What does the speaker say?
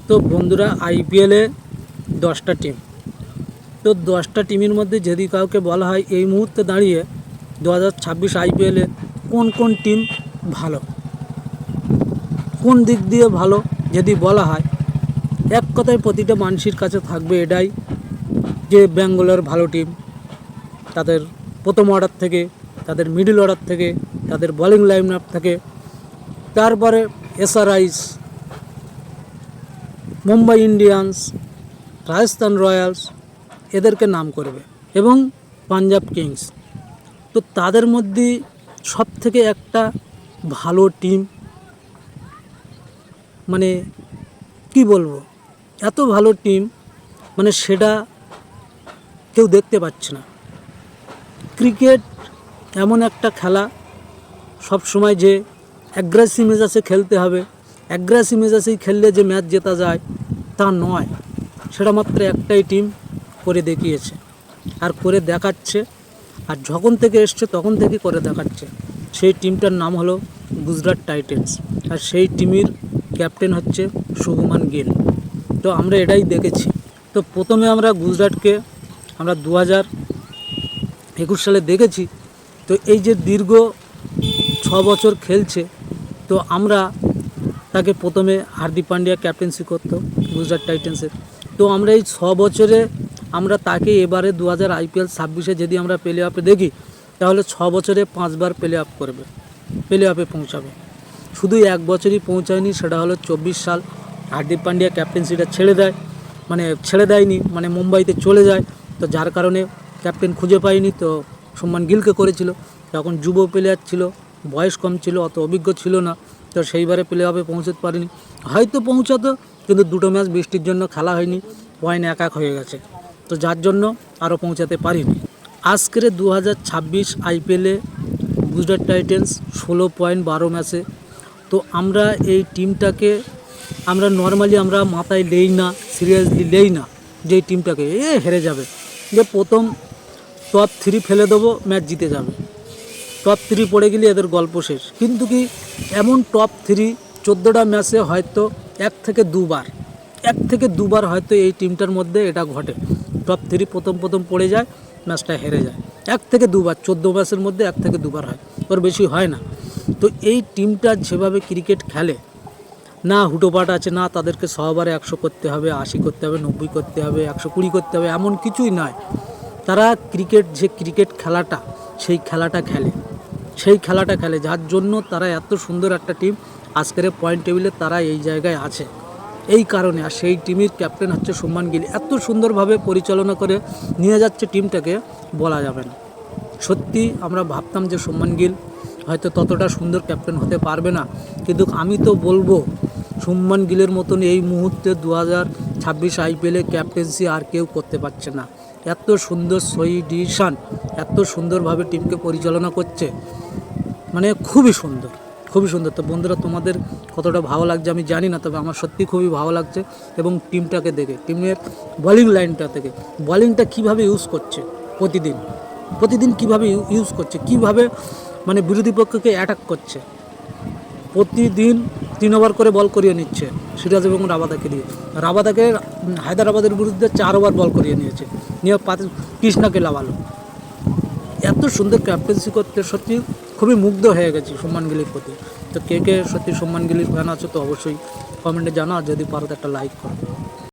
তো বন্ধুরা, আইপিএলে 10টা টিম। তো 10টা টিমের মধ্যে যদি কাউকে বলা হয় এই মুহূর্তে দাঁড়িয়ে 2026 আইপিএলে কোন কোন টিম ভালো, কোন দিক দিয়ে ভালো যদি বলা হয়, এক কথায় প্রতিটা মানুষের কাছে থাকবে এটাই যে ব্যাঙ্গালোর ভালো টিম। তাদের প্রথম অর্ডার থেকে, তাদের মিডল অর্ডার থেকে, তাদের বোলিং লাইন আপ থেকে, তারপরে এসআরআইস, মুম্বাই ইন্ডিয়ান্স, রাজস্থান রয়্যালস এদেরকে নাম করবে এবং পাঞ্জাব কিংস। তো তাদের মধ্যে সব থেকে একটা ভালো টিম, মানে কি বলবো, এত ভালো টিম মানে সেটা কেউ দেখতে পাচ্ছে না। ক্রিকেট এমন একটা খেলা, সব সময় যে অ্যাগ্রেসিভ মেজাজে খেলতে হবে, অ্যাগ্রেসিভ মেজাজেই খেললে যে ম্যাচ জেতা যায় তা নয়। সেটা মাত্র একটাই টিম করে দেখিয়েছে আর করে দেখাচ্ছে, আর যখন থেকে এসছে তখন থেকে করে দেখাচ্ছে। সেই টিমটার নাম হলো গুজরাট টাইটেন্স, আর সেই টিমের ক্যাপ্টেন হচ্ছে শুভমান গিল। তো আমরা এটাই দেখেছি। তো প্রথমে আমরা গুজরাটকে আমরা 2021 সালে দেখেছি। তো এই যে দীর্ঘ 6 বছর খেলছে, তো আমরা তাকে প্রথমে হার্দিক পান্ডিয়া ক্যাপ্টেন্সি করতো গুজরাট টাইটেন্সের। তো আমরা এই 6 বছরে আমরা তাকে এবারে 2000 আইপিএল 26-এ যদি আমরা প্লে অফে দেখি, তাহলে 6 বছরে 5 বার প্লে অফ করবে, প্লে অফে পৌঁছাবে। শুধু এক বছরই পৌঁছায়নি, সেটা হলো 24 সাল হার্দিক পান্ডিয়া ক্যাপ্টেন্সিটা ছেড়ে দেয়নি, মানে মুম্বাইতে চলে যায়। তো যার কারণে ক্যাপ্টেন খুঁজে পায়নি, তো শুভমান গিলকে করেছিল। তখন যুব প্লেয়ার ছিল, বয়স কম ছিল, অত অভিজ্ঞ ছিল না, তো সেইবারে প্লে অফে পৌঁছতে পারেনি। হয়তো পৌঁছাতো, কিন্তু দুটো ম্যাচ বৃষ্টির জন্য খেলা হয়নি, পয়েন্ট 1-1 হয়ে গেছে, তো যার জন্য আরও পৌঁছাতে পারিনি। আজকের 2026 আইপিএলে গুজরাট টাইটেন্স 16 পয়েন্ট 12 ম্যাচে। তো আমরা এই টিমটাকে আমরা নর্মালি আমরা মাথায় নেই না, সিরিয়াসলি নেই না যে এই টিমটাকে হেরে যাবে, যে প্রথম টপ 3 ফেলে দেবো, ম্যাচ জিতে যাবে, টপ 3 পড়ে গেলে এদের গল্প শেষ। কিন্তু কি এমন টপ 3 14টা ম্যাচে হয়তো এক থেকে দুবার হয়তো এই টিমটার মধ্যে এটা ঘটে, টপ 3 প্রথম পড়ে যায়, ম্যাচটা হেরে যায়। 1 থেকে 2 বার, 14 ম্যাচের মধ্যে 1 থেকে 2 বার হয়, ওর বেশি হয় না। তো এই টিমটা যেভাবে ক্রিকেট খেলে, না হুটোপাট আছে, না তাদেরকে 100 বারে 100 করতে হবে, 80 করতে হবে, 90 করতে হবে, 120 করতে হবে, এমন কিছুই নয়। তারা ক্রিকেট খেলাটা, সেই খেলাটা খেলে, যার জন্য তারা এত সুন্দর একটা টিম আজকের পয়েন্ট টেবিলে তারা এই জায়গায় আছে এই কারণে। আর সেই টিমের ক্যাপ্টেন হচ্ছে শুভমান গিল, এত সুন্দরভাবে পরিচালনা করে নিয়ে যাচ্ছে টিমটাকে, বলা যাবে না। সত্যি আমরা ভাবতাম যে শুভমান গিল হয়তো ততটা সুন্দর ক্যাপ্টেন হতে পারবে না, কিন্তু আমি তো বলবো শুভমান গিলের মতন এই মুহূর্তে 2026 আইপিএলে ক্যাপ্টেন্সি আর কেউ করতে পারছে না। এত সুন্দর সহি ডিসিশন, এত সুন্দরভাবে টিমকে পরিচালনা করছে, মানে খুবই সুন্দর। তো বন্ধুরা, তোমাদের কতটা ভালো লাগছে আমি জানি না, তবে আমার সত্যি খুবই ভালো লাগছে। এবং টিমটাকে দেখে, টিমের বোলিং লাইনটা থেকে, বোলিংটা কীভাবে ইউজ করছে, প্রতিদিন কীভাবে ইউজ করছে, কীভাবে মানে বিরোধী পক্ষকে অ্যাটাক করছে। প্রতিদিন 3 ওভার করে বল করিয়ে নিচ্ছে সিরাজ এবং রাবাদাকে দিয়ে। রাবাদাকে হায়দ্রাবাদের বিরুদ্ধে 4 ওভার বল করিয়ে নিয়েছে, নিয়ে কৃষ্ণাকে লাভালো। এত সুন্দর ক্যাপ্টেন্সি করতে সত্যি খুবই মুগ্ধ হয়ে গেছি শুভমান গিলের প্রতি। তো কে সত্যি শুভমান গিলের ফ্যান আছে তো অবশ্যই কমেন্টে জানাও, যদি পারো একটা লাইক করো।